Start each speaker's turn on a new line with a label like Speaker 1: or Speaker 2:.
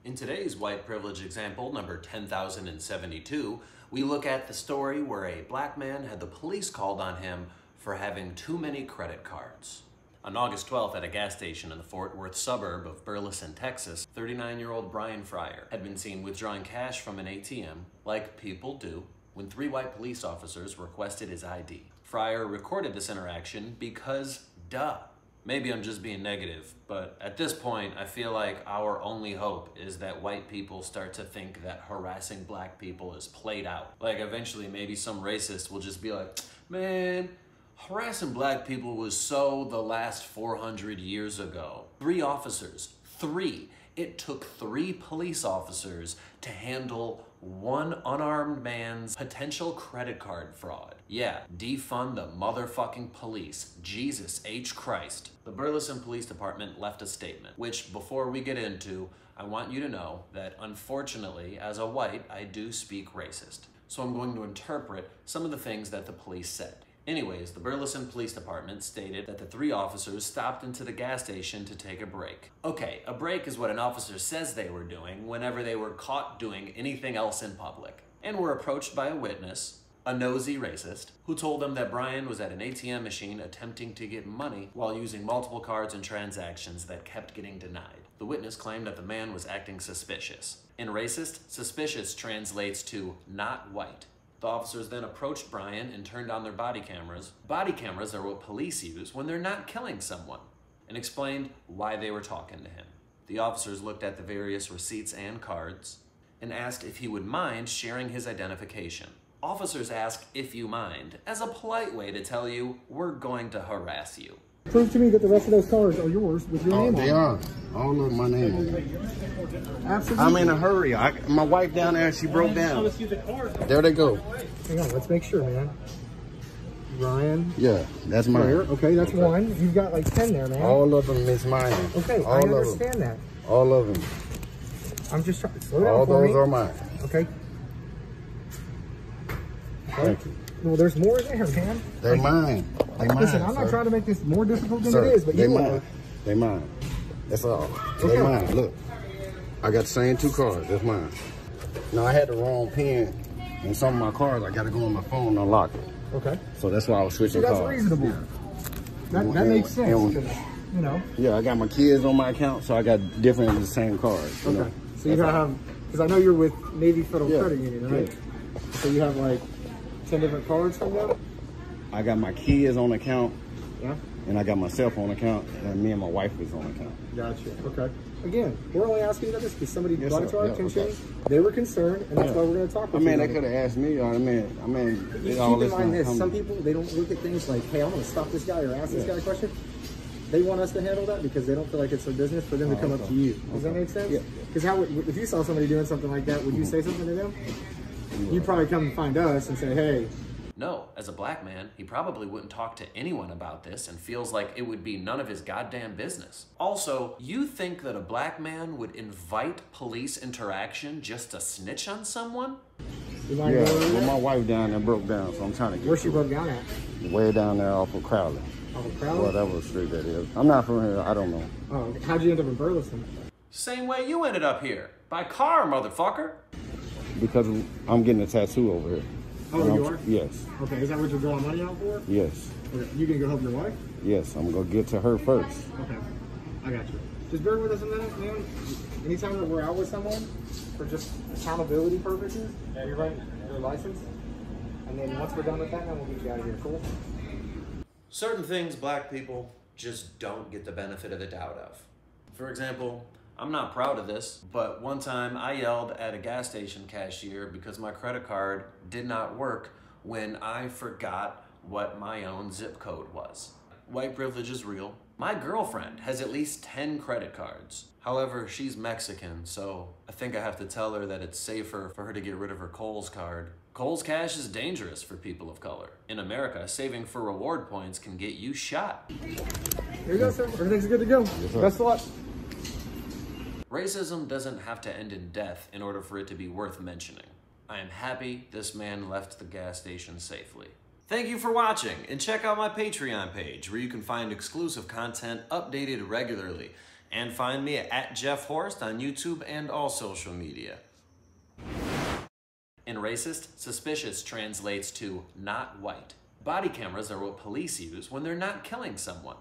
Speaker 1: In today's white privilege example, number 10,072, we look at the story where a black man had the police called on him for having too many credit cards. On August 12th, at a gas station in the Fort Worth suburb of Burleson, Texas, 39-year-old Brian Fryer had been seen withdrawing cash from an ATM, like people do, when 3 white police officers requested his ID. Fryer recorded this interaction because, duh. Maybe I'm just being negative, but at this point, I feel like our only hope is that white people start to think that harassing black people is played out. Like, eventually, maybe some racist will just be like, man, harassing black people was so the last 400 years ago. 3 officers, 3. It took 3 police officers to handle one unarmed man's potential credit card fraud. Yeah, defund the motherfucking police. Jesus H. Christ. The Burleson Police Department left a statement, which before we get into, I want you to know that unfortunately, as a white, I do speak racist. So I'm going to interpret some of the things that the police said. Anyways, the Burleson Police Department stated that the 3 officers stopped into the gas station to take a break. Okay, a break is what an officer says they were doing whenever they were caught doing anything else in public, and were approached by a witness, a nosy racist, who told them that Brian was at an ATM machine attempting to get money while using multiple cards and transactions that kept getting denied. The witness claimed that the man was acting suspicious. In racist, suspicious translates to not white. The officers then approached Brian and turned on their body cameras. Body cameras are what police use when they're not killing someone, and explained why they were talking to him. The officers looked at the various receipts and cards and asked if he would mind sharing his identification. Officers ask if you mind as a polite way to tell you we're going to harass you.
Speaker 2: Prove to me that the rest of those cards are yours with your name on them.
Speaker 3: They are. All of my name on them.
Speaker 2: Absolutely.
Speaker 3: I'm in a hurry. My wife down there, she broke down. There they go.
Speaker 2: Hang on, let's make sure, man. Ryan.
Speaker 3: Yeah, that's mine.
Speaker 2: Okay, that's 1. You've got like 10 there, man.
Speaker 3: All of them is mine.
Speaker 2: Okay,
Speaker 3: all
Speaker 2: I understand that.
Speaker 3: All of them.
Speaker 2: I'm just trying to slow down
Speaker 3: all
Speaker 2: for
Speaker 3: those
Speaker 2: me.
Speaker 3: are mine.
Speaker 2: Okay.
Speaker 3: Thank you.
Speaker 2: Well, there's more in there, man.
Speaker 3: They're mine. They mine.
Speaker 2: Listen, I'm not trying to make this more difficult than
Speaker 3: Sir,
Speaker 2: it is, but you
Speaker 3: mine. They mine. That's all.
Speaker 2: Okay.
Speaker 3: They mine. Look, I got the same 2 cards. That's mine. Now I had the wrong pen in some of my cards. I got to go on my phone and unlock it.
Speaker 2: Okay.
Speaker 3: So that's why I was switching
Speaker 2: that's
Speaker 3: cards.
Speaker 2: Reasonable. That makes sense. You know.
Speaker 3: Yeah, I got my kids on my account, so I got different of the same cards.
Speaker 2: Okay.
Speaker 3: Know?
Speaker 2: So you gotta have, because I know you're with Navy Federal Credit Union, right? Yeah. So you have like 10 different cards from them?
Speaker 3: I got my kids on account.
Speaker 2: Yeah.
Speaker 3: And I got myself on account, and me and my wife is on account.
Speaker 2: Gotcha. Okay. Again, we're only asking about this because somebody brought it to our attention.
Speaker 3: Okay.
Speaker 2: They were concerned, and that's why we're going to talk about it.
Speaker 3: They could have asked me. I mean,
Speaker 2: keep in mind this. Some people, they don't look at things like, hey, I'm going to stop this guy or ask this guy a question. They want us to handle that because they don't feel like it's their business for them to come up to you. Does that make sense? Yeah. Because if you saw somebody doing something like that, would you say something to them? You'd probably come and find us and say, hey.
Speaker 1: No, as a black man, he probably wouldn't talk to anyone about this and feels like it would be none of his goddamn business. Also, you think that a black man would invite police interaction just to snitch on someone?
Speaker 3: Yeah, well, my wife down there broke down, so I'm trying to get
Speaker 2: Where she broke down at?
Speaker 3: Way down there off of Crowley.
Speaker 2: Off of Crowley?
Speaker 3: Whatever street that is. I'm not from here, I don't know.
Speaker 2: Oh, how'd you end up in Burleson?
Speaker 1: Same way you ended up here. By car, motherfucker.
Speaker 3: Because I'm getting a tattoo over here.
Speaker 2: Oh, you are?
Speaker 3: Yes.
Speaker 2: Okay, is that what you're drawing money out for?
Speaker 3: Yes.
Speaker 2: Okay, you gonna go help your wife?
Speaker 3: Yes, I'm gonna get to her first.
Speaker 2: Okay, I got you. Just bear with us a minute, man. Anytime that we're out with someone, for just accountability purposes, you write your license, and then once we're done with that, then we'll get you out of here, cool?
Speaker 1: Certain things black people just don't get the benefit of the doubt of. For example, I'm not proud of this, but one time I yelled at a gas station cashier because my credit card did not work when I forgot what my own zip code was. White privilege is real. My girlfriend has at least 10 credit cards. However, she's Mexican, so I think I have to tell her that it's safer for her to get rid of her Kohl's card. Kohl's Cash is dangerous for people of color. In America, saving for reward points can get you shot.
Speaker 2: Here you go, sir. Everything's good to go. Best of luck.
Speaker 1: Racism doesn't have to end in death in order for it to be worth mentioning. I am happy this man left the gas station safely. Thank you for watching, and check out my Patreon page where you can find exclusive content updated regularly. And find me at Jeff Horste on YouTube and all social media. In racist, suspicious translates to not white. Body cameras are what police use when they're not killing someone.